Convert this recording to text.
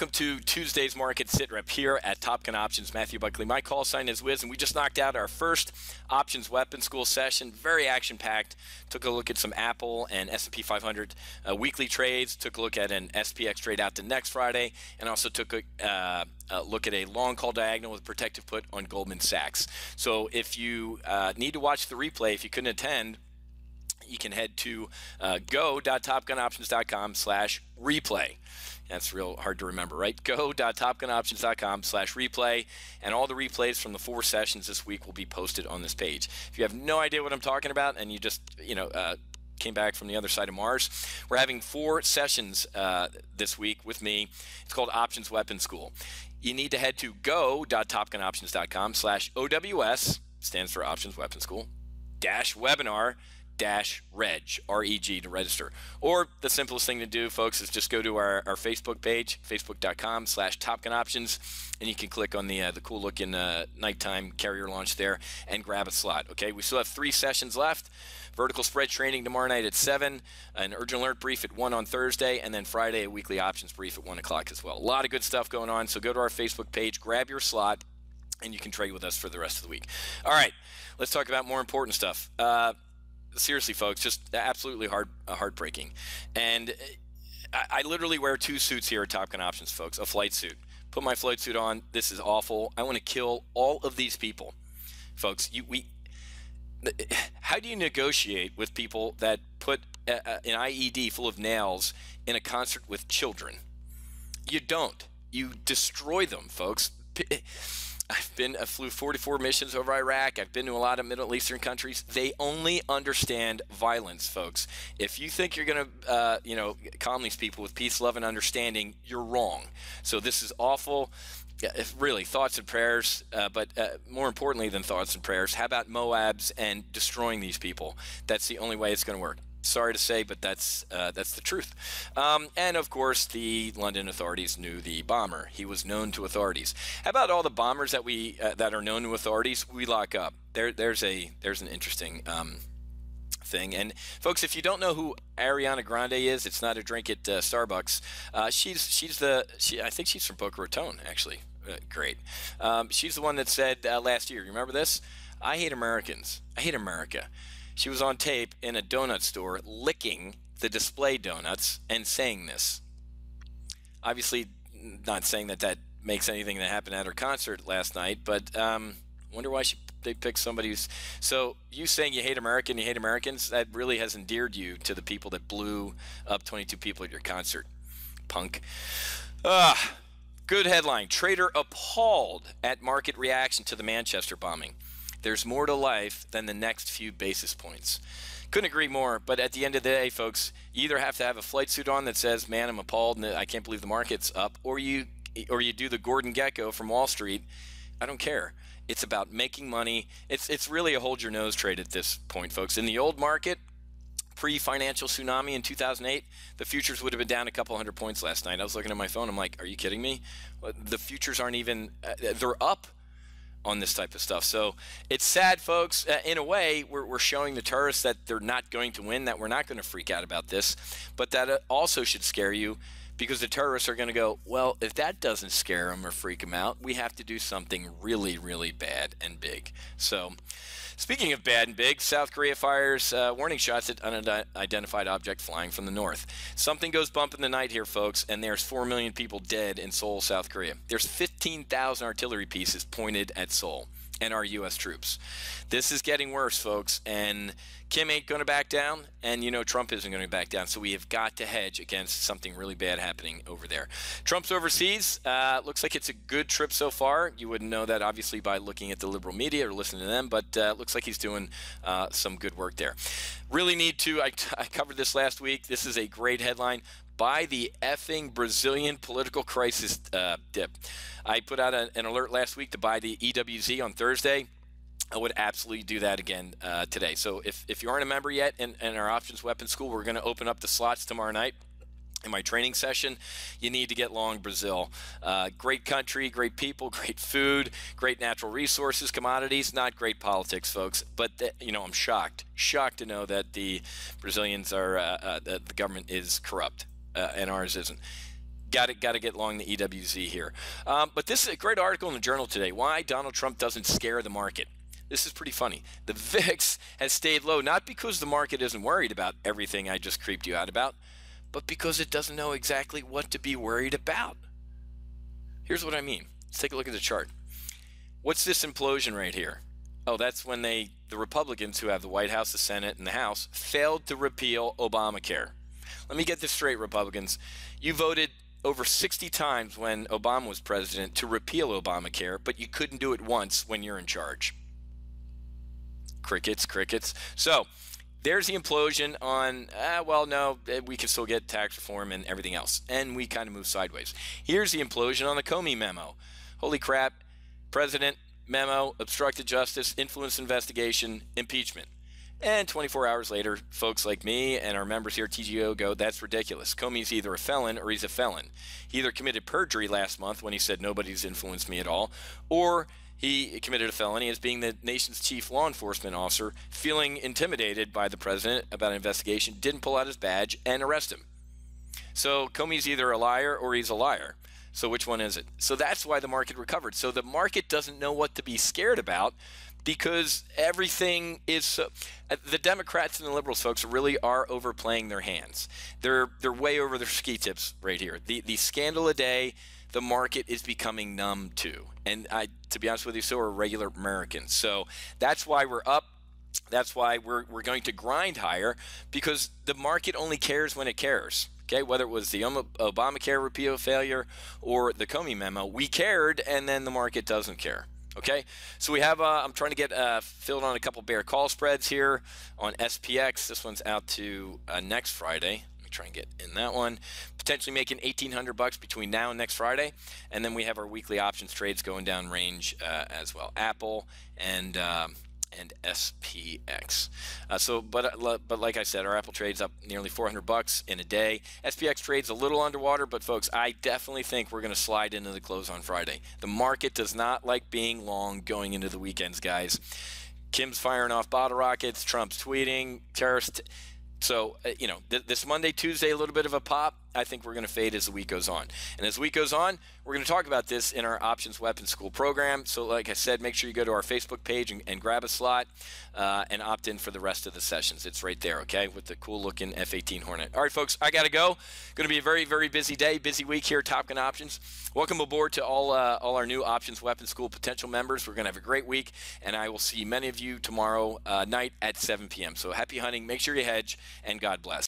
welcome to Tuesday's Market SITREP here at Top Gun Options. Matthew Buckley. My call sign is Wiz, and we just knocked out our first options weapon school session. Very action-packed. Took a look at some Apple and S&P 500 weekly trades. Took a look at an SPX trade out to next Friday, and also took a look at a long call diagonal with protective put on Goldman Sachs. So if you need to watch the replay, if you couldn't attend, you can head to go.topgunoptions.com/replay. That's real hard to remember, right? Go.topgunoptions.com/replay, and all the replays from the 4 sessions this week will be posted on this page. If you have no idea what I'm talking about and you just, came back from the other side of Mars, we're having 4 sessions this week with me. It's called Options Weapon School. You need to head to go.topgunoptions.com/OWS, stands for Options Weapon School, -webinar -reg, R-E-G, to register. Or the simplest thing to do, folks, is just go to our Facebook page, facebook.com/TopGunOptions, and you can click on the cool looking nighttime carrier launch there and grab a slot. Okay, we still have 3 sessions left. Vertical spread training tomorrow night at 7, an urgent alert brief at 1 on Thursday, and then Friday a weekly options brief at 1 o'clock as well. A lot of good stuff going on, so go to our Facebook page, grab your slot, and you can trade with us for the rest of the week. All right, let's talk about more important stuff. Seriously, folks, just absolutely heartbreaking. And I literally wear 2 suits here at Top Gun Options, folks. A flight suit. Put my flight suit on. This is awful. I want to kill all of these people, folks. How do you negotiate with people that put an IED full of nails in a concert with children? You don't. You destroy them, folks. I flew 44 missions over Iraq. I've been to a lot of Middle Eastern countries. They only understand violence, folks. If you think you're going to, calm these people with peace, love, and understanding, you're wrong. So this is awful. Really, thoughts and prayers. But more importantly than thoughts and prayers, how about Moabs and destroying these people? That's the only way it's going to work. Sorry to say, but that's the truth. And of course, the London authorities knew the bomber. He was known to authorities. How about all the bombers that that are known to authorities? We lock up. There's an interesting thing. And folks, if you don't know who Ariana Grande is, it's not a drink at Starbucks. I think she's from Boca Raton, actually. Great. She's the one that said last year. You remember this? I hate Americans. I hate America. She was on tape in a donut store licking the display donuts and saying this. Obviously, not saying that makes anything that happened at her concert last night, but wonder why they picked somebody who's... So you saying you hate America and you hate Americans, that really has endeared you to the people that blew up 22 people at your concert, punk. Good headline. Trader appalled at market reaction to the Manchester bombing. There's more to life than the next few basis points. Couldn't agree more, but at the end of the day, folks, you either have to have a flight suit on that says, man, I'm appalled and I can't believe the market's up, or you do the Gordon Gekko from Wall Street. I don't care. It's about making money. It's really a hold your nose trade at this point, folks. In the old market, pre-financial tsunami in 2008, the futures would have been down a couple hundred points last night. I was looking at my phone. I'm like, are you kidding me? The futures aren't even, they're up on this type of stuff. So it's sad, folks. In a way, we're showing the tourists that they're not going to win, that we're not going to freak out about this, but that also should scare you, because the terrorists are going to go, well, if that doesn't scare them or freak them out, we have to do something really, really bad and big. So speaking of bad and big, South Korea fires warning shots at unidentified object flying from the north. Something goes bump in the night here, folks, and there's 4 million people dead in Seoul, South Korea. There's 15,000 artillery pieces pointed at Seoul and our U.S. troops. This is getting worse, folks, and Kim ain't going to back down, and Trump isn't going to back down, so we have got to hedge against something really bad happening over there. Trump's overseas. Looks like it's a good trip so far. You wouldn't know that, obviously, by looking at the liberal media or listening to them, but looks like he's doing some good work there. Really need to, I covered this last week. This is a great headline. Buy the effing Brazilian political crisis dip. I put out an alert last week to buy the EWZ on Thursday. I would absolutely do that again today. So if you aren't a member yet in our Options Weapon School, we're going to open up the slots tomorrow night. In my training session, you need to get long Brazil. Great country, great people, great food, great natural resources, commodities, not great politics, folks. But, I'm shocked to know that the Brazilians are, that the government is corrupt and ours isn't. Got to get long the EWZ here. But this is a great article in the Journal today. Why Donald Trump doesn't scare the market. This is pretty funny. The VIX has stayed low, not because the market isn't worried about everything I just creeped you out about, but because it doesn't know exactly what to be worried about. Here's what I mean. Let's take a look at the chart. What's this implosion right here? Oh, that's when the Republicans, who have the White House, the Senate, and the House, failed to repeal Obamacare. Let me get this straight, Republicans. You voted over 60 times when Obama was president to repeal Obamacare, but you couldn't do it once when you're in charge. Crickets, crickets. So there's the implosion on, well, no, we can still get tax reform and everything else. And we kind of move sideways. Here's the implosion on the Comey memo. Holy crap. President memo, obstructed justice, influence investigation, impeachment. And 24 hours later, folks like me and our members here at TGO go, that's ridiculous. Comey's either a felon or he's a felon. He either committed perjury last month when he said nobody's influenced me at all, or he committed a felony as being the nation's chief law enforcement officer, feeling intimidated by the president about an investigation, didn't pull out his badge and arrest him. So Comey's either a liar or he's a liar. So which one is it? So that's why the market recovered. So the market doesn't know what to be scared about because everything is so, the Democrats and the liberals, folks, really are overplaying their hands. They're way over their ski tips right here. The scandal a day, the market is becoming numb to. And to be honest with you, so are regular Americans. So that's why we're up. That's why we're going to grind higher, because the market only cares when it cares. Okay, whether it was the Obamacare repeal failure or the Comey memo, we cared, and then the market doesn't care. Okay, so we have, I'm trying to get filled on a couple bear call spreads here on SPX. This one's out to next Friday. Let me try and get in that one. Potentially making $1,800 between now and next Friday. And then we have our weekly options trades going down range as well. Apple and SPX. But like I said, our Apple trades up nearly $400 in a day. SPX trades a little underwater, but folks, I definitely think we're going to slide into the close on Friday. The market does not like being long going into the weekends, guys. Kim's firing off bottle rockets, Trump's tweeting, terrorists. So, you know, this Monday, Tuesday, a little bit of a pop. I think we're going to fade as the week goes on. And as the week goes on, we're going to talk about this in our Options Weapons School program. So like I said, make sure you go to our Facebook page and grab a slot and opt in for the rest of the sessions. It's right there, okay, with the cool-looking F-18 Hornet. All right, folks, I got to go. Going to be a very, very busy day, busy week here at Top Gun Options. Welcome aboard to all our new Options Weapons School potential members. We're going to have a great week, and I will see many of you tomorrow night at 7 p.m. So happy hunting. Make sure you hedge, and God bless.